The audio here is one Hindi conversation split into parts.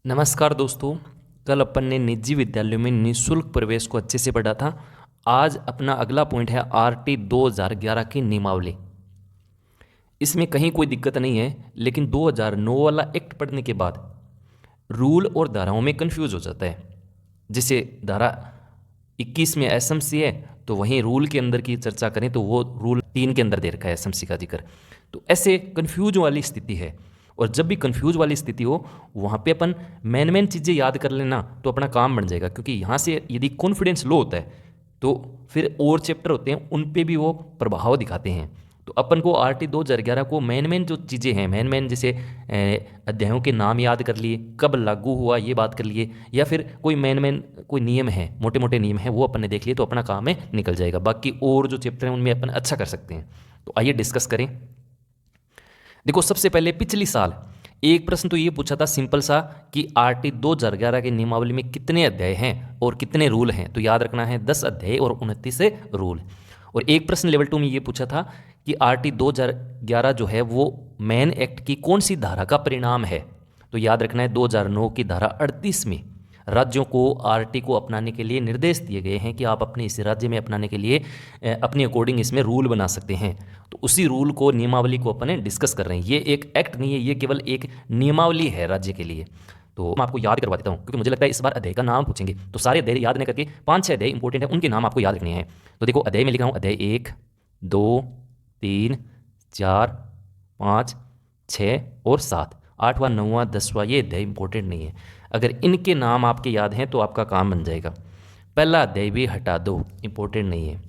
नमस्कार दोस्तों। कल अपन ने निजी विद्यालयों में निःशुल्क प्रवेश को अच्छे से पढ़ा था। आज अपना अगला पॉइंट है आरटी 2011 की नियमावली। इसमें कहीं कोई दिक्कत नहीं है, लेकिन 2009 वाला एक्ट पढ़ने के बाद रूल और धाराओं में कंफ्यूज हो जाता है। जैसे धारा 21 में एसएमसी है, तो वहीं रूल के अंदर की चर्चा करें तो वो रूल 3 के अंदर दे रखा है एसएमसी का जिक्र। तो ऐसे कंफ्यूज वाली स्थिति है, और जब भी कंफ्यूज वाली स्थिति हो वहाँ पे अपन मेन चीज़ें याद कर लेना तो अपना काम बन जाएगा। क्योंकि यहाँ से यदि कॉन्फिडेंस लो होता है तो फिर और चैप्टर होते हैं उन पे भी वो प्रभाव दिखाते हैं। तो अपन को आरटी 2011 को मेन जो चीज़ें हैं, मेन जैसे अध्यायों के नाम याद कर लिए, कब लागू हुआ ये बात कर लिए, या फिर कोई मेन कोई नियम है, मोटे मोटे नियम है वो अपन ने देख लिए तो अपना काम है निकल जाएगा। बाकी और जो चैप्टर हैं उनमें अपन अच्छा कर सकते हैं। तो आइए डिस्कस करें। देखो, सबसे पहले पिछली साल एक प्रश्न तो ये पूछा था सिंपल सा कि आरटी 2011 की नियमावली में कितने अध्याय हैं और कितने रूल हैं। तो याद रखना है 10 अध्याय और 29 रूल। और एक प्रश्न लेवल 2 में ये पूछा था कि आरटी 2011 जो है वो मेन एक्ट की कौन सी धारा का परिणाम है। तो याद रखना है 2009 की धारा 38 में राज्यों को आरटी को अपनाने के लिए निर्देश दिए गए हैं कि आप अपने इस राज्य में अपनाने के लिए अपने अकॉर्डिंग इसमें रूल बना सकते हैं। तो उसी रूल को, नियमावली को अपन डिस्कस कर रहे हैं। ये एक एक्ट नहीं है, ये केवल एक नियमावली है राज्य के लिए। तो मैं आपको याद करवा देता हूँ, क्योंकि मुझे लगता है इस बार अध्याय का नाम पूछेंगे तो सारे अध्याय याद नहीं करके 5-6 अध्याय इंपॉर्टेंट है उनके नाम आपको याद रखने हैं। तो देखो, अध्याय में लिखा हूँ अध्याय 1, 2, 3, 4, 5, 6 और 7। 8वां, 9वां, 10वां ये अध्याय इंपॉर्टेंट नहीं है। अगर इनके नाम आपके याद हैं तो आपका काम बन जाएगा। पहला अध्याय भी हटा दो, इंपॉर्टेंट नहीं है।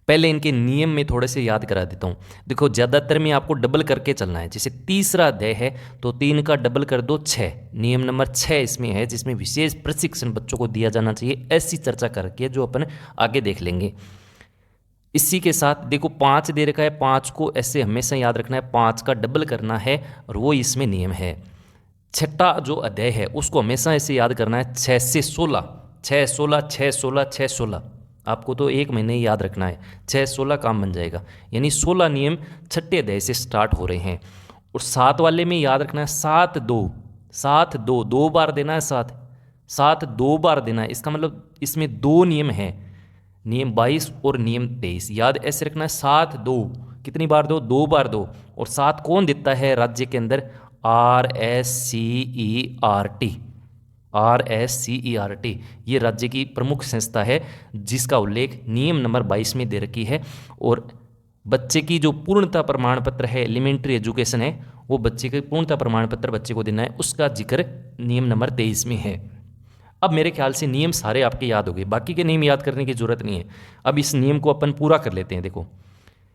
पहले इनके नियम में थोड़े से याद करा देता हूँ। देखो, ज़्यादातर में आपको डबल करके चलना है। जैसे तीसरा अध्याय है तो 3 का डबल कर दो 6। नियम नंबर 6 इसमें है, जिसमें विशेष प्रशिक्षण बच्चों को दिया जाना चाहिए। ऐसी चर्चा करके जो अपन आगे देख लेंगे। इसी के साथ देखो 5 दे रखा है, 5 को ऐसे हमेशा याद रखना है, 5 का डबल करना है और वो इसमें नियम है। छठा जो अध्याय है उसको हमेशा ऐसे याद करना है, 6 से 16, 6, 16, 6, 16, 6, 16। आपको तो एक महीने ही याद रखना है, 6, 16 काम बन जाएगा। यानी 16 नियम छठे अध्याय से स्टार्ट हो रहे हैं। और 7 वाले में याद रखना है 7, 2, 7, 2, 2 बार देना है। 7, 7 2 बार देना है। इसका मतलब इसमें 2 नियम हैं, नियम 22 और नियम 23। याद ऐसे रखना है, 7, 2 कितनी बार दो, 2 बार दो। और 7 कौन देता है राज्य के अंदर? RSCERT। RSCERT ये राज्य की प्रमुख संस्था है जिसका उल्लेख नियम नंबर 22 में दे रखी है। और बच्चे की जो पूर्णता प्रमाण पत्र है, एलिमेंट्री एजुकेशन है, वो बच्चे के पूर्णता प्रमाण पत्र बच्चे को देना है, उसका जिक्र नियम नंबर 23 में है। अब मेरे ख्याल से नियम सारे आपके याद हो गए, बाकी के नियम याद करने की जरूरत नहीं है। अब इस नियम को अपन पूरा कर लेते हैं। देखो,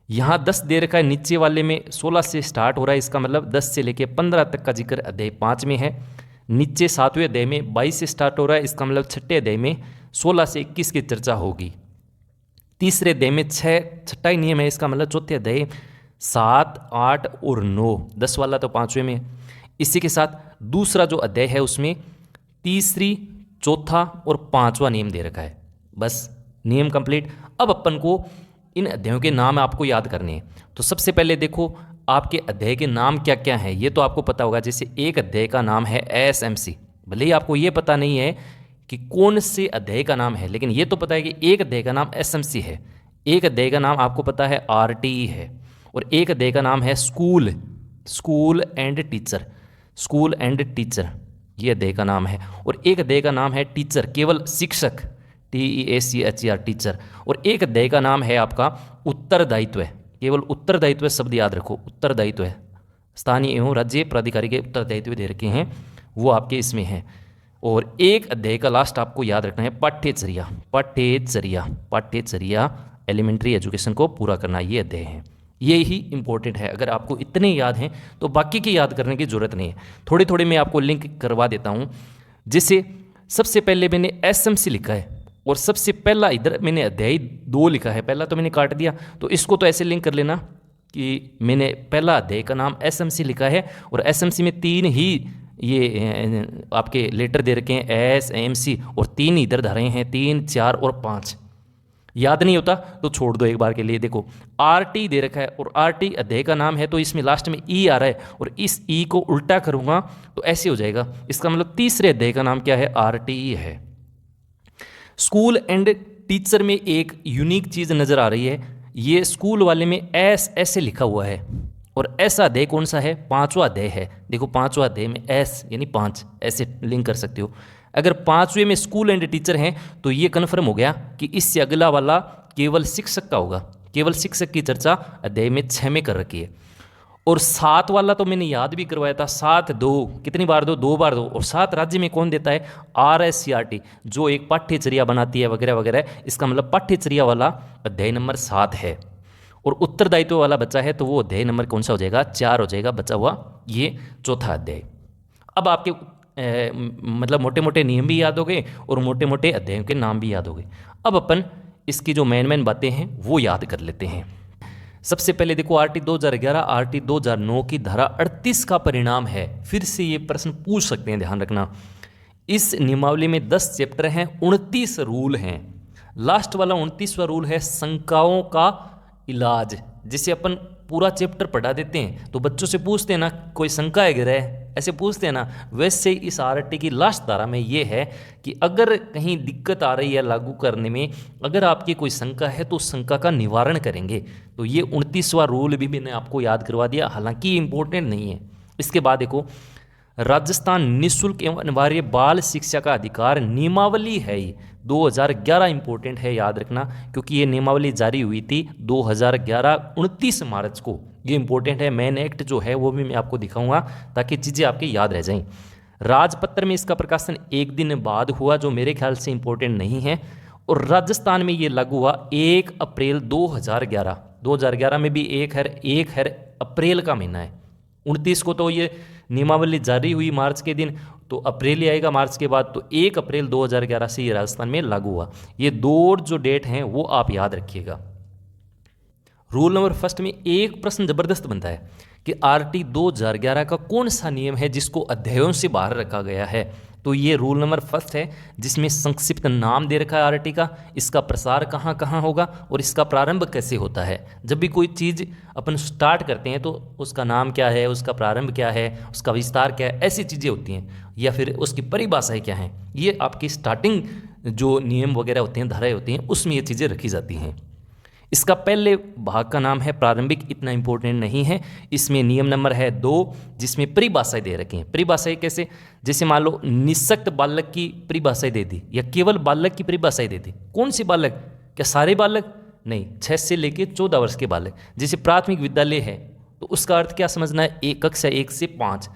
यहाँ 10 दे रखा है, नीचे वाले में 16 से स्टार्ट हो रहा है। इसका मतलब 10 से लेके 15 तक का जिक्र अध्याय 5 में है। नीचे 7वें अध्याय में 22 से स्टार्ट हो रहा है। इसका मतलब छठे अध्याय में 16 से 21 की चर्चा होगी। तीसरे अध्याय में छठा ही नियम है। इसका मतलब चौथे अध्याय 7, 8 और 9। 10 वाला तो 5वें में। इसी के साथ दूसरा जो अध्याय है उसमें तीसरी, चौथा और 5वां नियम दे रखा है। बस नियम कंप्लीट। अब अपन को इन अध्यायों के नाम आपको याद करने हैं। तो सबसे पहले देखो, आपके अध्याय के नाम क्या क्या हैं ये तो आपको पता होगा। जैसे एक अध्याय का नाम है एसएमसी, भले ही आपको ये पता नहीं है कि कौन से अध्याय का नाम है, लेकिन ये तो पता है कि एक अध्याय का नाम एसएमसी है। एक अध्याय का नाम आपको पता है आरटीई है। और एक अध्याय का नाम है school, school and teacher, school and teacher ये अध्याय का नाम है। और एक अध्याय का नाम है टीचर, केवल शिक्षक, TEACHER टीचर। और एक अध्याय का नाम है आपका उत्तरदायित्व, केवल उत्तरदायित्व शब्द याद रखो, उत्तरदायित्व। स्थानीय एवं राज्य प्राधिकारी के उत्तरदायित्व दे रखे हैं, वो आपके इसमें हैं। और एक अध्याय का लास्ट आपको याद रखना है पाठ्यचर्या, पाठ्यचर्या, पाठ्यचर्या एलिमेंट्री एजुकेशन को पूरा करना, ये अध्याय है। ये ही इंपॉर्टेंट है। अगर आपको इतने याद हैं तो बाकी की याद करने की जरूरत नहीं है। थोड़े थोड़े मैं आपको लिंक करवा देता हूँ। जैसे सबसे पहले मैंने एसएमसी लिखा है और सबसे पहला इधर मैंने अध्याय 2 लिखा है। पहला तो मैंने काट दिया, तो इसको तो ऐसे लिंक कर लेना कि मैंने पहला अध्याय का नाम एसएमसी लिखा है और एसएमसी में 3 ही ये आपके लेटर दे रखे हैं, SMC, और 3 इधर धारे हैं, 3, 4 और 5। याद नहीं होता तो छोड़ दो एक बार के लिए। देखो आरटी दे रखा है और आरटी अध्याय का नाम है, तो इसमें लास्ट में ई आ रहा है और इस ई को उल्टा करूँगा तो ऐसे हो जाएगा। इसका मतलब तीसरे अध्याय का नाम क्या है, आरटीई है। स्कूल एंड टीचर में एक यूनिक चीज़ नज़र आ रही है, ये स्कूल वाले में एस ऐसे लिखा हुआ है और ऐसा अध्याय कौन सा है, पांचवा अध्याय है। देखो पांचवा अध्याय में एस यानी 5 ऐसे लिंक कर सकते हो। अगर पांचवें में स्कूल एंड टीचर हैं तो ये कन्फर्म हो गया कि इससे अगला वाला केवल शिक्षक का होगा। केवल शिक्षक की चर्चा अध्याय में 6 में कर रखी है। और 7 वाला तो मैंने याद भी करवाया था, 7 2 कितनी बार दो, 2 बार दो। और 7 राज्य में कौन देता है, RSCRT जो एक पाठ्यचर्या बनाती है वगैरह वगैरह। इसका मतलब पाठ्यचर्या वाला अध्याय नंबर 7 है। और उत्तरदायित्व वाला बच्चा है तो वो अध्याय नंबर कौन सा हो जाएगा, 4 हो जाएगा बचा हुआ ये चौथा अध्याय। अब आपके मतलब मोटे मोटे नियम भी याद हो गए और मोटे मोटे अध्यायों के नाम भी याद हो गए। अब अपन इसकी जो मेन बातें हैं वो याद कर लेते हैं। सबसे पहले देखो RT 2011 RT 2009 की धारा 38 का परिणाम है। फिर से ये प्रश्न पूछ सकते हैं, ध्यान रखना। इस नियमावली में 10 चैप्टर हैं, 29 रूल हैं। लास्ट वाला 29वां रूल है शंकाओं का इलाज। जिसे अपन पूरा चैप्टर पढ़ा देते हैं तो बच्चों से पूछते हैं ना, कोई शंका है ग्रह, ऐसे पूछते हैं ना। वैसे इस RT की लास्ट धारा में ये है कि अगर कहीं दिक्कत आ रही है लागू करने में, अगर आपकी कोई शंका है तो उस शंका का निवारण करेंगे। तो ये 29वां रूल भी मैंने आपको याद करवा दिया, हालांकि ये इंपॉर्टेंट नहीं है। इसके बाद देखो राजस्थान निःशुल्क एवं अनिवार्य बाल शिक्षा का अधिकार नियमावली है। ये 2011 इंपॉर्टेंट है, याद रखना, क्योंकि ये नियमावली जारी हुई थी 2011 29 मार्च को। ये इंपॉर्टेंट है। मेन एक्ट जो है वो भी मैं आपको दिखाऊंगा ताकि चीज़ें आपकी याद रह जाएं। राजपत्र में इसका प्रकाशन एक दिन बाद हुआ, जो मेरे ख्याल से इंपॉर्टेंट नहीं है। और राजस्थान में ये लागू हुआ 1 अप्रैल 2011। 2011 में भी एक है अप्रैल का महीना है। 29 को तो ये नियमावली जारी हुई मार्च के दिन, तो अप्रैल ही आएगा मार्च के बाद। तो 1 अप्रैल 2011 से ये राजस्थान में लागू हुआ। ये 2 जो डेट हैं वो आप याद रखिएगा। रूल नंबर फर्स्ट में एक प्रश्न जबरदस्त बनता है कि RT 2011 का कौन सा नियम है जिसको अध्यायों से बाहर रखा गया है। तो ये रूल नंबर फर्स्ट है जिसमें संक्षिप्त नाम दे रखा है RT का, इसका प्रसार कहाँ कहाँ होगा और इसका प्रारंभ कैसे होता है। जब भी कोई चीज़ अपन स्टार्ट करते हैं तो उसका नाम क्या है, उसका प्रारंभ क्या है, उसका विस्तार क्या है, ऐसी चीज़ें होती हैं, या फिर उसकी परिभाषाएं क्या हैं। ये आपकी स्टार्टिंग जो नियम वगैरह होते हैं, धाराएं होती हैं, उसमें ये चीज़ें रखी जाती हैं। इसका पहले भाग का नाम है प्रारंभिक, इतना इंपॉर्टेंट नहीं है। इसमें नियम नंबर है 2 जिसमें परिभाषाएं दे रखी हैं। परिभाषाएं कैसे, जैसे मान लो निःशक्त बालक की परिभाषाएं दे दी या केवल बालक की परिभाषाएं दे दी। कौन से बालक, क्या सारे बालक, नहीं, 6 से लेकर 14 वर्ष के बालक। जैसे प्राथमिक विद्यालय है तो उसका अर्थ क्या समझना है, कक्षा 1 से 5।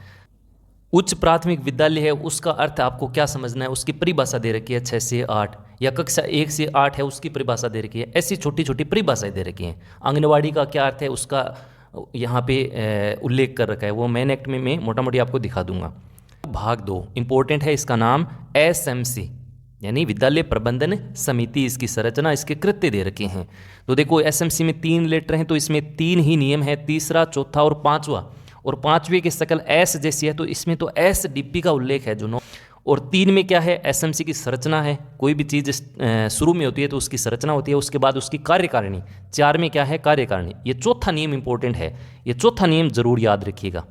उच्च प्राथमिक विद्यालय है उसका अर्थ आपको क्या समझना है, उसकी परिभाषा दे रखी है 6 से 8, या कक्षा 1 से 8 है उसकी परिभाषा दे रखी है। ऐसी छोटी छोटी परिभाषाएं दे रखी हैं। आंगनवाड़ी का क्या अर्थ है उसका यहाँ पे उल्लेख कर रखा है, वो मेन एक्ट में मैं मोटा मोटी आपको दिखा दूंगा। भाग 2 इंपॉर्टेंट है, इसका नाम SMC यानी विद्यालय प्रबंधन समिति। इसकी संरचना, इसके कृत्य दे रखे हैं। तो देखो SMC में 3 लेटर हैं तो इसमें 3 ही नियम है, तीसरा, चौथा और 5वां। और 5वें की शकल S जैसी है तो इसमें तो SDP का उल्लेख है जो 9। और 3 में क्या है, SMC की संरचना है। कोई भी चीज़ शुरू में होती है तो उसकी संरचना होती है, उसके बाद उसकी कार्यकारिणी। 4 में क्या है, कार्यकारिणी। ये चौथा नियम इंपॉर्टेंट है, ये चौथा नियम जरूर याद रखिएगा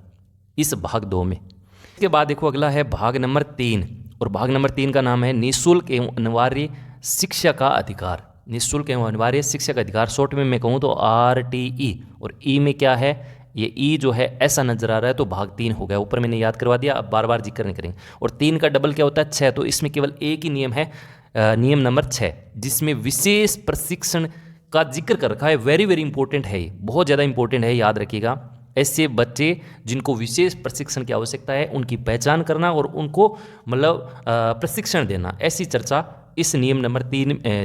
इस भाग 2 में। इसके बाद देखो अगला है भाग नंबर 3, और भाग नंबर 3 का नाम है निःशुल्क एवं अनिवार्य शिक्षा का अधिकार। निःशुल्क एवं अनिवार्य शिक्षा का अधिकार, शॉर्ट में मैं कहूँ तो RTE। और E में क्या है, ये E जो है ऐसा नजर आ रहा है तो भाग 3 हो गया। ऊपर मैंने याद करवा दिया, अब बार बार जिक्र नहीं करेंगे। और 3 का डबल क्या होता है, 6। तो इसमें केवल एक ही नियम है, नियम नंबर 6, जिसमें विशेष प्रशिक्षण का जिक्र कर रखा है। वेरी वेरी इंपॉर्टेंट है, ये बहुत ज़्यादा इंपॉर्टेंट है, याद रखिएगा। ऐसे बच्चे जिनको विशेष प्रशिक्षण की आवश्यकता है उनकी पहचान करना और उनको मतलब प्रशिक्षण देना, ऐसी चर्चा इस नियम नंबर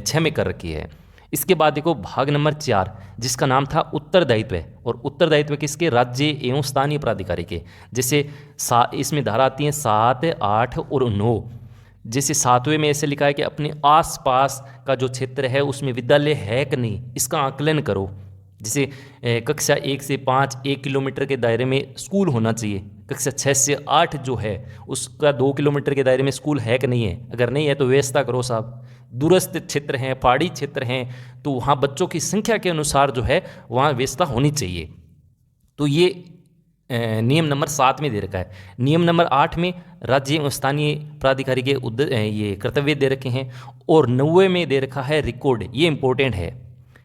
6 में कर रखी है। इसके बाद देखो भाग नंबर 4 जिसका नाम था उत्तरदायित्व, और उत्तरदायित्व किसके, राज्य एवं स्थानीय प्राधिकारी के। जैसे इसमें धारा आती हैं 7, 8 और 9। जैसे 7वें में ऐसे लिखा है कि अपने आसपास का जो क्षेत्र है उसमें विद्यालय है कि नहीं, इसका आकलन करो। जैसे कक्षा 1 से 5 1 किलोमीटर के दायरे में स्कूल होना चाहिए, कक्षा 6 से 8 जो है उसका 2 किलोमीटर के दायरे में स्कूल है कि नहीं है, अगर नहीं है तो व्यवस्था करो साहब। दूरस्थ क्षेत्र हैं, पहाड़ी क्षेत्र हैं, तो वहाँ बच्चों की संख्या के अनुसार जो है वहाँ व्यवस्था होनी चाहिए। तो ये नियम नंबर 7 में दे रखा है। नियम नंबर 8 में राज्य एवं स्थानीय प्राधिकारी के ये कर्तव्य दे रखे हैं। और 90 में दे रखा है रिकॉर्ड, ये इंपॉर्टेंट है,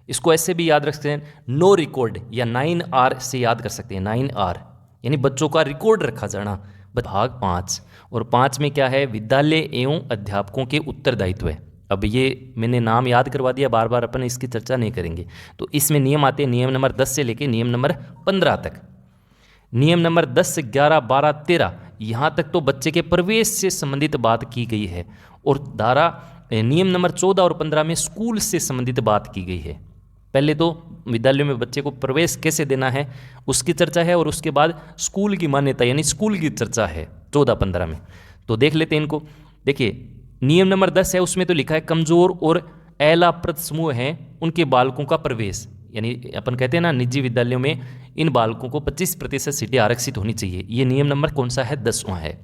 इसको ऐसे भी याद रख सकते हैं, नो रिकॉर्ड या 9R से याद कर सकते हैं। 9R यानी बच्चों का रिकॉर्ड रखा जाना। भाग 5 और 5 में क्या है, विद्यालय एवं अध्यापकों के उत्तरदायित्व है। अब ये मैंने नाम याद करवा दिया, बार बार अपन इसकी चर्चा नहीं करेंगे। तो इसमें नियम आते हैं नियम नंबर 10 से लेके नियम नंबर 15 तक। नियम नंबर 10, 11, 12, 13 यहाँ तक तो बच्चे के प्रवेश से संबंधित बात की गई है। और नियम नंबर 14 और 15 में स्कूल से संबंधित बात की गई है। पहले तो विद्यालय में बच्चे को प्रवेश कैसे देना है उसकी चर्चा है, और उसके बाद स्कूल की मान्यता यानी स्कूल की चर्चा है 14-15 में। तो देख लेते हैं इनको। देखिए नियम नंबर 10 है, उसमें तो लिखा है कमजोर और अलाभप्रद समूह हैं उनके बालकों का प्रवेश, यानी अपन कहते हैं ना निजी विद्यालयों में इन बालकों को 25% सीटें आरक्षित होनी चाहिए। ये नियम नंबर कौन सा है, 10वां है।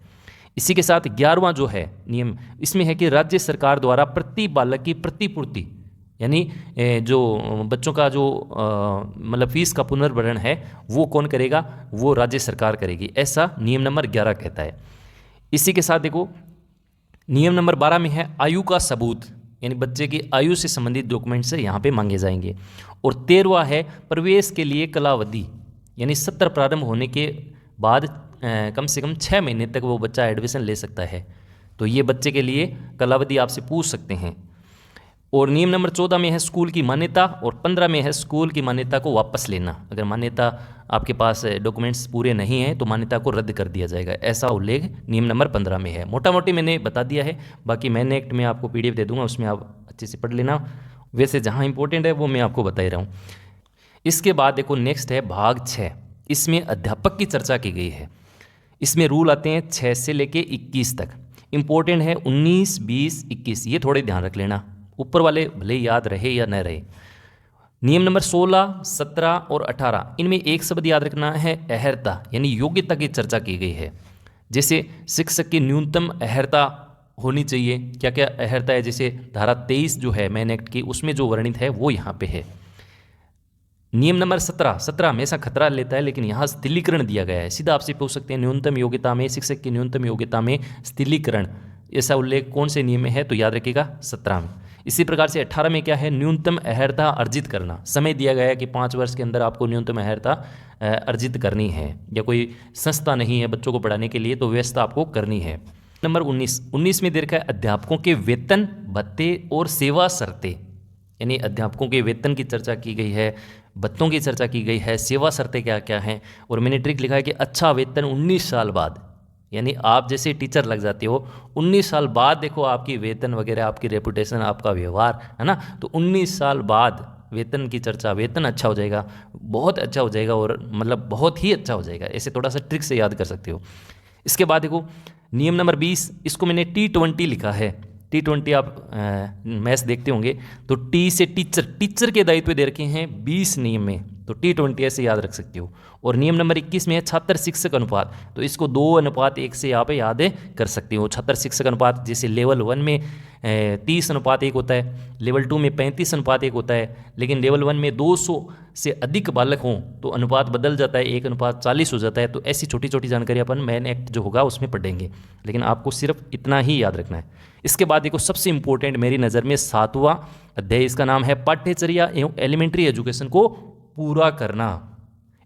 इसी के साथ 11वां जो है नियम, इसमें है कि राज्य सरकार द्वारा प्रति बालक की प्रतिपूर्ति, यानी जो बच्चों का जो मतलब फीस का पुनर्भरण है वो कौन करेगा, वो राज्य सरकार करेगी, ऐसा नियम नंबर 11 कहता है। इसी के साथ देखो नियम नंबर 12 में है आयु का सबूत, यानी बच्चे की आयु से संबंधित डॉक्यूमेंट्स यहाँ पे मांगे जाएंगे। और 13वां है प्रवेश के लिए कालावधि, यानी सत्र प्रारंभ होने के बाद कम से कम 6 महीने तक वो बच्चा एडमिशन ले सकता है। तो ये बच्चे के लिए कालावधि आपसे पूछ सकते हैं। और नियम नंबर 14 में है स्कूल की मान्यता, और 15 में है स्कूल की मान्यता को वापस लेना। अगर मान्यता आपके पास डॉक्यूमेंट्स पूरे नहीं हैं तो मान्यता को रद्द कर दिया जाएगा, ऐसा उल्लेख नियम नंबर 15 में है। मोटा मोटी मैंने बता दिया है, बाकी मैंने एक्ट में आपको PDF दे दूंगा, उसमें आप अच्छे से पढ़ लेना। वैसे जहाँ इंपॉर्टेंट है वो मैं आपको बता ही रहा हूँ। इसके बाद देखो नेक्स्ट है भाग 6, इसमें अध्यापक की चर्चा की गई है। इसमें रूल आते हैं 6 से लेके 21 तक। इंपॉर्टेंट है 19, 20, 21, ये थोड़े ध्यान रख लेना, ऊपर वाले भले याद रहे या न रहे। नियम नंबर 16, 17 और 18, इनमें एक शब्द याद रखना है अहर्ता, यानी योग्यता की चर्चा की गई है। जैसे शिक्षक की न्यूनतम अहर्ता होनी चाहिए, क्या क्या अहर्ता है, जैसे धारा 23 जो है मेन एक्ट की, उसमें जो वर्णित है वो यहाँ पे है। नियम नंबर 17 हमेशा खतरा लेता है, लेकिन यहाँ स्थिरीकरण दिया गया है। सीधा आपसे पूछ सकते हैं न्यूनतम योग्यता में, शिक्षक की न्यूनतम योग्यता में स्थिरीकरण, ऐसा उल्लेख कौन से नियम में है, तो याद रखिएगा 17 में। इसी प्रकार से 18 में क्या है, न्यूनतम अहर्ता अर्जित करना। समय दिया गया है कि 5 वर्ष के अंदर आपको न्यूनतम अहर्ता अर्जित करनी है, या कोई संस्था नहीं है बच्चों को पढ़ाने के लिए तो व्यवस्था आपको करनी है। नंबर 19 में दे रखा है अध्यापकों के वेतन, भत्ते और सेवा शर्तें, यानी अध्यापकों के वेतन की चर्चा की गई है, भत्तों की चर्चा की गई है, सेवा शर्तें क्या क्या हैं। और मैंने ट्रिक लिखा है कि अच्छा वेतन 19 साल बाद, यानी आप जैसे टीचर लग जाते हो 19 साल बाद देखो आपकी वेतन वगैरह, आपकी रेपुटेशन, आपका व्यवहार, है ना। तो 19 साल बाद वेतन की चर्चा, वेतन अच्छा हो जाएगा, बहुत अच्छा हो जाएगा, और मतलब बहुत ही अच्छा हो जाएगा। ऐसे थोड़ा सा ट्रिक से याद कर सकते हो। इसके बाद देखो नियम नंबर 20, इसको मैंने T20 लिखा है। T20 आप मैथ्स देखते होंगे, तो टी से टीचर के दायित्व दे रखे हैं 20 नियम में, तो T20 ऐसे याद रख सकते हो। और नियम नंबर 21 में है छात्र शिक्षक अनुपात, तो इसको 2:1 से यहाँ पे याद कर सकते हो। छात्र शिक्षक अनुपात जैसे लेवल 1 में 30:1 होता है, लेवल 2 में 35:1 होता है, लेकिन लेवल 1 में 200 से अधिक बालक हों तो अनुपात बदल जाता है, 1:40 हो जाता है। तो ऐसी छोटी छोटी जानकारी अपन मेन एक्ट जो होगा उसमें पढ़ेंगे, लेकिन आपको सिर्फ इतना ही याद रखना है। इसके बाद देखो सबसे इंपॉर्टेंट मेरी नज़र में 7वां अध्याय, इसका नाम है पाठ्यचर्या एवं एलिमेंट्री एजुकेशन को पूरा करना।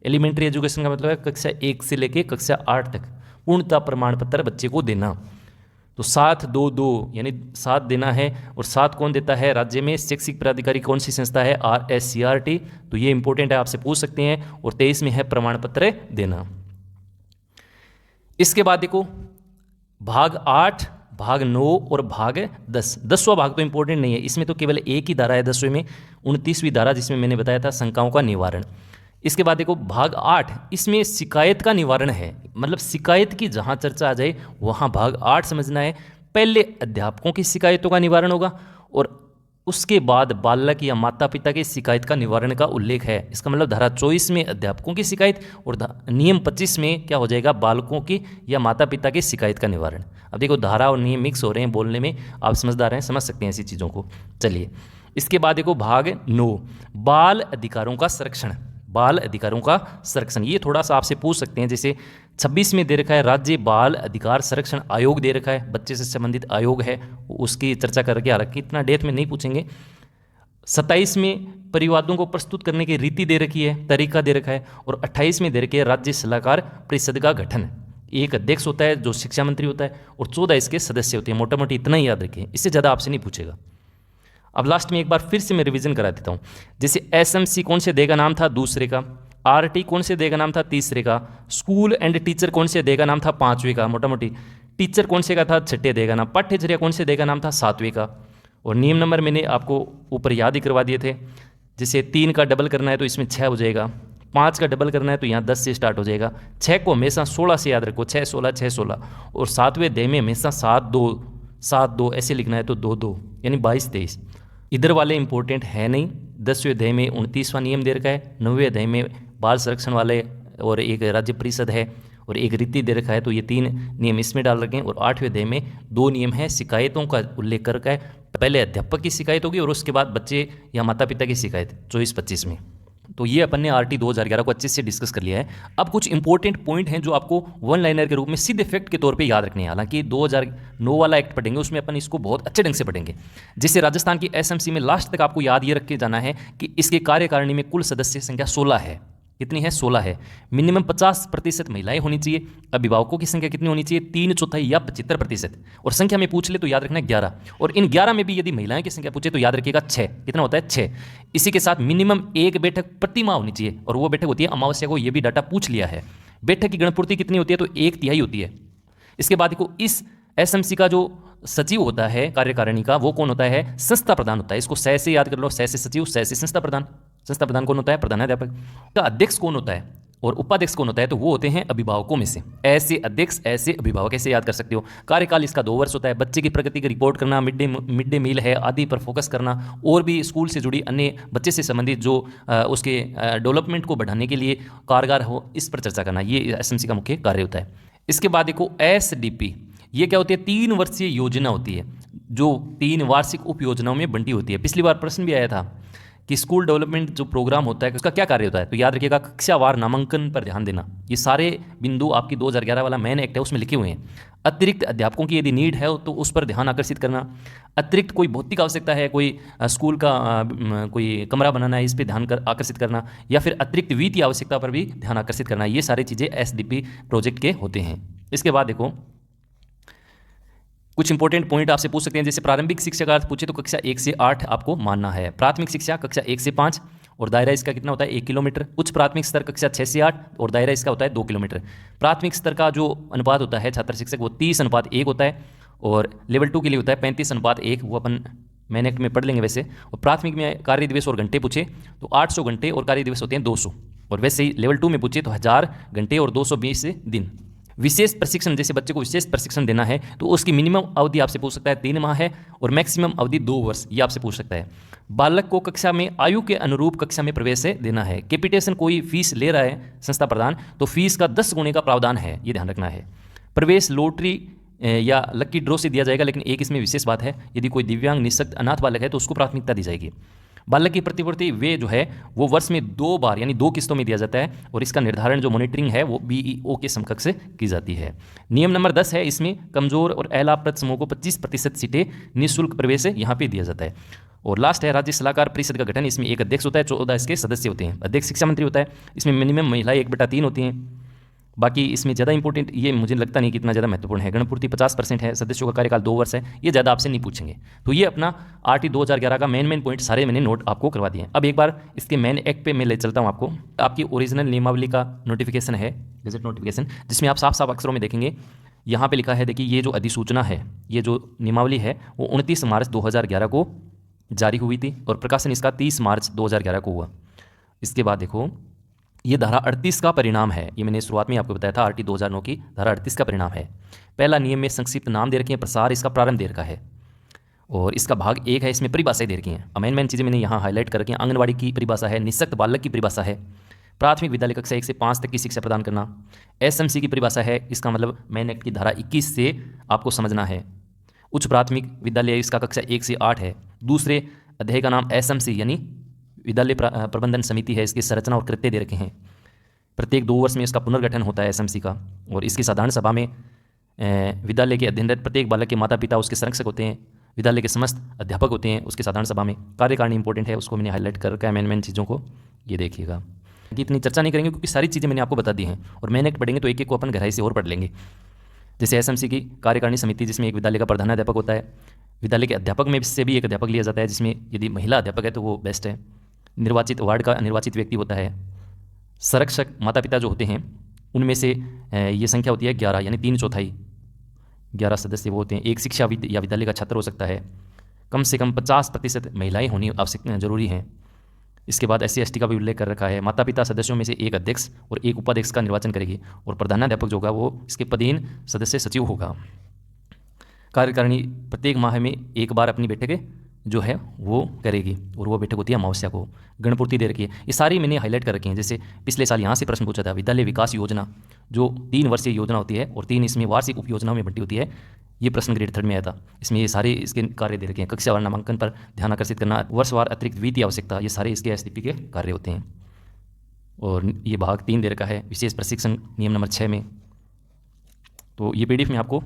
एलिमेंट्री एजुकेशन का मतलब है कक्षा 1 से लेके कक्षा 8 तक पूर्णता प्रमाण पत्र बच्चे को देना। तो 7-2-2 यानी 7 देना है, और 7 कौन देता है, राज्य में शैक्षिक प्राधिकारी कौन सी संस्था है, RSCRT, तो ये इंपॉर्टेंट है, आपसे पूछ सकते हैं। और 23 में है प्रमाण पत्र देना। इसके बाद देखो भाग 8, भाग 9 और भाग 10। 10वां भाग तो इंपॉर्टेंट नहीं है, इसमें तो केवल एक ही धारा है 10वें में, 29वीं धारा, जिसमें मैंने बताया था शंकाओं का निवारण। इसके बाद देखो भाग 8, इसमें शिकायत का निवारण है, मतलब शिकायत की जहां चर्चा आ जाए वहां भाग 8 समझना है। पहले अध्यापकों की शिकायतों का निवारण होगा, और उसके बाद बालक या माता पिता की शिकायत का निवारण का उल्लेख है। इसका मतलब धारा 24 में अध्यापकों की शिकायत और नियम 25 में क्या हो जाएगा, बालकों की या माता पिता की शिकायत का निवारण। अब देखो धारा और नियम मिक्स हो रहे हैं बोलने में, आप समझदार हैं, समझ सकते हैं ऐसी चीज़ों को। चलिए इसके बाद देखो भाग 9, बाल अधिकारों का संरक्षण। बाल अधिकारों का संरक्षण ये थोड़ा सा आपसे पूछ सकते हैं, जैसे 26 में दे रखा है राज्य बाल अधिकार संरक्षण आयोग दे रखा है, बच्चे से संबंधित आयोग है, उसकी चर्चा करके आ रखी, इतना डेथ में नहीं पूछेंगे। 27 में परिवादों को प्रस्तुत करने की रीति दे रखी है, तरीका दे रखा है, और 28 में दे रखी है राज्य सलाहकार परिषद का गठन। एक अध्यक्ष होता है जो शिक्षा मंत्री होता है और 14 इसके सदस्य होते हैं। मोटा मोटी इतना ही याद रखें, इससे ज़्यादा आपसे नहीं पूछेगा। अब लास्ट में एक बार फिर से मैं रिवीजन करा देता हूँ। जैसे एसएमसी कौन से देगा नाम था, दूसरे का। आरटी कौन से देगा नाम था, तीसरे का। स्कूल एंड टीचर कौन से देगा नाम था, पांचवे का। मोटा मोटी टीचर कौन से का था, छठे देगा नाम। पाठ्यचर्या कौन से देगा नाम था, सातवें का। और नियम नंबर मैंने आपको ऊपर याद ही करवा दिए थे। जैसे 3 का डबल करना है तो इसमें 6 हो जाएगा, 5 का डबल करना है तो यहाँ 10 से स्टार्ट हो जाएगा। 6 को हमेशा 16 से याद रखो, 6 16 6 16। और 7वें अध्याय में हमेशा 7 2 7 2 ऐसे लिखना है तो 2 2 यानी 22 23। इधर वाले इंपॉर्टेंट है नहीं। 10वें अध्याय में 29वां नियम दे रखा है, 9वें अध्याय में बाल संरक्षण वाले और एक राज्य परिषद है और एक रीति दे रखा है, तो ये 3 नियम इसमें डाल रखे हैं। और 8वें अध्याय में 2 नियम है, शिकायतों का उल्लेख कर रखा है। पहले अध्यापक की शिकायत होगी और उसके बाद बच्चे या माता पिता की शिकायत 24-25 में। तो ये अपन ने आरटी 2011 को अच्छे से डिस्कस कर लिया है। अब कुछ इंपॉर्टेंट पॉइंट हैं जो आपको वन लाइनर के रूप में सीधे फैक्ट के तौर पे याद रखने हैं। हालांकि 2009 वाला एक्ट पढ़ेंगे उसमें अपन इसको बहुत अच्छे ढंग से पढ़ेंगे। जैसे राजस्थान की एसएमसी में लास्ट तक आपको याद ये रख के जाना है कि इसके कार्यकारिणी में कुल सदस्य संख्या 16 है। कितनी है, 16 है। मिनिमम 50% महिलाएं होनी चाहिए। अभिभावकों की संख्या कितनी होनी चाहिए, 3/4 या 75%। और संख्या में पूछ ले तो याद रखना है 11। और इन 11 में भी यदि महिलाएं की संख्या पूछे तो याद रखिएगा 6। कितना होता है, 6। इसी के साथ मिनिमम 1 बैठक प्रति माह होनी चाहिए, और वो बैठक होती है अमावस्या को। ये भी डाटा पूछ लिया है। बैठक की गणपूर्ति कितनी होती है, तो 1/3 होती है। इसके बाद देखो इस एसएमसी का जो सचिव होता है कार्यकारिणी का, वो कौन होता है, संस्था प्रधान होता है। इसको सै से याद कर लो, सै से सचिव, सै से संस्था प्रधान। संस्था प्रधान कौन होता है, प्रधानाध्यापक। का अध्यक्ष कौन होता है और उपाध्यक्ष कौन होता है, तो वो होते हैं अभिभावकों में से। ऐसे अध्यक्ष ऐसे अभिभावक, ऐसे याद कर सकते हो। कार्यकाल इसका 2 वर्ष होता है। बच्चे की प्रगति की रिपोर्ट करना, मिड डे मील है आदि पर फोकस करना, और भी स्कूल से जुड़ी अन्य बच्चे से संबंधित जो उसके डेवलपमेंट को बढ़ाने के लिए कारगर हो, इस पर चर्चा करना, ये एसएमसी का मुख्य कार्य होता है। इसके बाद देखो एसडीपी, ये क्या होती है, 3 वर्षीय योजना होती है जो 3 वार्षिक उप योजनाओं में बंटी होती है। पिछली बार प्रश्न भी आया था कि स्कूल डेवलपमेंट जो प्रोग्राम होता है उसका क्या कार्य होता है, तो याद रखिएगा कक्षावार नामांकन पर ध्यान देना। ये सारे बिंदु आपकी 2011 वाला मेन एक्ट है उसमें लिखे हुए हैं। अतिरिक्त अध्यापकों की यदि नीड है तो उस पर ध्यान आकर्षित करना। अतिरिक्त कोई भौतिक आवश्यकता है, कोई स्कूल का कोई कमरा बनाना है, इस पर ध्यान आकर्षित करना, या फिर अतिरिक्त वित्तीय आवश्यकता पर भी ध्यान आकर्षित करना। ये सारी चीज़ें एसडीपी प्रोजेक्ट के होते हैं। इसके बाद देखो कुछ इंपॉर्टेंट पॉइंट आपसे पूछ सकते हैं। जैसे प्रारंभिक शिक्षा का अर्थ पूछे तो कक्षा 1 से 8 आपको मानना है। प्राथमिक शिक्षा कक्षा 1 से 5 और दायरा इसका कितना होता है, 1 किलोमीटर। उच्च प्राथमिक स्तर कक्षा 6 से 8 और दायरा इसका होता है 2 किलोमीटर। प्राथमिक स्तर का जो अनुपात होता है छात्र शिक्षक वो 30:1 होता है, और लेवल 2 के लिए होता है 35:1। वो अपन मैन एक्ट में पढ़ लेंगे वैसे। और प्राथमिक में कार्य दिवस और घंटे पूछे तो 800 घंटे और कार्य दिवस होते हैं 200। और वैसे ही लेवल 2 में पूछे तो 1000 घंटे और 220 दिन। विशेष प्रशिक्षण, जैसे बच्चे को विशेष प्रशिक्षण देना है तो उसकी मिनिमम अवधि आपसे पूछ सकता है 3 माह है, और मैक्सिमम अवधि 2 वर्ष, ये आपसे पूछ सकता है। बालक को कक्षा में आयु के अनुरूप कक्षा में प्रवेश देना है। कैपिटेशन कोई फीस ले रहा है संस्था प्रधान तो फीस का 10 गुने का प्रावधान है, ये ध्यान रखना है। प्रवेश लॉटरी या लकी ड्रॉ से दिया जाएगा, लेकिन एक इसमें विशेष बात है, यदि कोई दिव्यांग निःशक्त अनाथ बालक है तो उसको प्राथमिकता दी जाएगी। बालक की प्रतिपूर्ति वे जो है वो वर्ष में 2 बार यानी 2 किस्तों में दिया जाता है, और इसका निर्धारण जो मॉनिटरिंग है वो बीईओ के समकक्ष से की जाती है। नियम नंबर 10 है, इसमें कमजोर और अलाभप्रद समूह को 25% सीटें निःशुल्क प्रवेश यहाँ पे दिया जाता है। और लास्ट है राज्य सलाहकार परिषद का गठन। इसमें एक अध्यक्ष होता है, 14 इसके सदस्य होते हैं। अध्यक्ष शिक्षा मंत्री होता है। इसमें मिनिमम महिलाएं 1/3 होती हैं। बाकी इसमें ज़्यादा इंपॉर्टेंट ये मुझे लगता नहीं कि इतना ज़्यादा महत्वपूर्ण है। गणपूर्ति 50% है। सदस्यों का कार्यकाल 2 वर्ष है। ये ज़्यादा आपसे नहीं पूछेंगे। तो ये अपना आरटी 2011 का मेन पॉइंट सारे मैंने नोट आपको करवा दिए हैं। अब एक बार इसके मेन एक्ट पे मैं ले चलता हूँ आपको। आपकी ओरिजिनल नियमावली का नोटिफिकेशन है, गजट नोटिफिकेशन, जिसमें आप साफ साफ अक्षरों में देखेंगे। यहाँ पे लिखा है, देखिए ये जो अधिसूचना है, ये जो नियमावली है वो 29 मार्च 2011 को जारी हुई थी, और प्रकाशन इसका 30 मार्च 2011 को हुआ। इसके बाद देखो ये धारा 38 का परिणाम है। ये मैंने शुरुआत में आपको बताया था, आरटी 2009 की धारा 38 का परिणाम है। पहला नियम में संक्षिप्त नाम दे रखे हैं, प्रसार इसका प्रारंभ दे रखा है। और इसका भाग 1 है, इसमें परिभाषाएं दे रखी हैं। मेन चीज़ें मैंने यहाँ हाईलाइट कर रखी हैं। आंगनवाड़ी की परिभाषा है, निःशक्त बालक की परिभाषा है, प्राथमिक विद्यालय कक्षा 1 से 5 तक की शिक्षा प्रदान करना। एसएमसी की परिभाषा है, इसका मतलब मैन एक्ट की धारा 21 से आपको समझना है। उच्च प्राथमिक विद्यालय इसका कक्षा 1 से 8 है। दूसरे अध्याय का नाम एसएमसी यानी विद्यालय प्रबंधन समिति है। इसकी संरचना और कृत्य दे रखे हैं। प्रत्येक 2 वर्ष में इसका पुनर्गठन होता है एसएमसी का। और इसकी साधारण सभा में विद्यालय के अध्ययनरत प्रत्येक बालक के माता पिता उसके संरक्षक होते हैं। विद्यालय के समस्त अध्यापक होते हैं उसके साधारण सभा में। कार्यकारिणी इंपॉर्टेंट है, उसको मैंने हाईलाइट कर रखा है। मेन चीज़ों को ये देखिएगा। इतनी चर्चा नहीं करेंगे क्योंकि सारी चीज़ें मैंने आपको बता दी हैं। और मैन एक्ट पढ़ेंगे तो एक एक को अपन गहराई से और पढ़ लेंगे। जैसे एसएमसी की कार्यकारिणी समिति, जिसमें एक विद्यालय का प्रधानाध्यापक होता है। विद्यालय के अध्यापक में से भी एक अध्यापक लिया जाता है, जिसमें यदि महिला अध्यापक है तो वो बेस्ट है। निर्वाचित वार्ड का निर्वाचित व्यक्ति होता है। संरक्षक माता पिता जो होते हैं उनमें से ये संख्या होती है 11 यानी 3/4 11 सदस्य वो होते हैं। एक शिक्षा या विद्यालय का छात्र हो सकता है। कम से कम 50% महिलाएं होनी आवश्यक जरूरी हैं। इसके बाद SC/ST का भी उल्लेख कर रखा है। माता पिता सदस्यों में से एक अध्यक्ष और एक उपाध्यक्ष का निर्वाचन करेगी। और प्रधानाध्यापक जो होगा वो इसके पदेन सदस्य सचिव होगा। कार्यकारिणी प्रत्येक माह में एक बार अपनी बैठकें जो है वो करेगी और वो बैठक होती है अमावस्या को। गणपूर्ति दे रखी है। ये सारी मैंने हाईलाइट कर रखी हैं। जैसे पिछले साल यहाँ से प्रश्न पूछा था, विद्यालय विकास योजना जो 3 वर्षीय योजना होती है और 3 इसमें वार्षिक उप योजनाओं में बंटी होती है। ये प्रश्न ग्रेड 3 में आया था। इसमें ये सारे इसके कार्य दे रखे हैं। कक्षावार नामांकन पर ध्यान आकर्षित करना, वर्षवार अतिरिक्त वित्तीय आवश्यकता, ये सारे इसके STP के कार्य होते हैं। और ये भाग 3 दे रखा है, विशेष प्रशिक्षण नियम नंबर 6 में। तो ये PDF में आपको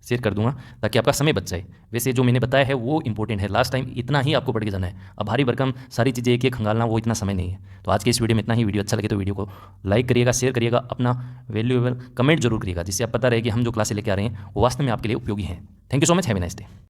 शेयर कर दूंगा ताकि आपका समय बच जाए। वैसे जो मैंने बताया है वो इंपॉर्टेंट है। लास्ट टाइम इतना ही आपको पढ़ के जाना है। अब भारी भरकम सारी चीज़ें एक एक खंगालना वो इतना समय नहीं है। तो आज के इस वीडियो में इतना ही। वीडियो अच्छा लगे तो वीडियो को लाइक करिएगा, शेयर करिएगा, अपना वैल्यूएबल कमेंट जरूर करिएगा, जिससे आप पता रहे कि हम जो क्लासें लेके आ रहे हैं वो वास्तव में आपके लिए उपयोगी हैं। Thank you so much. Have a nice day.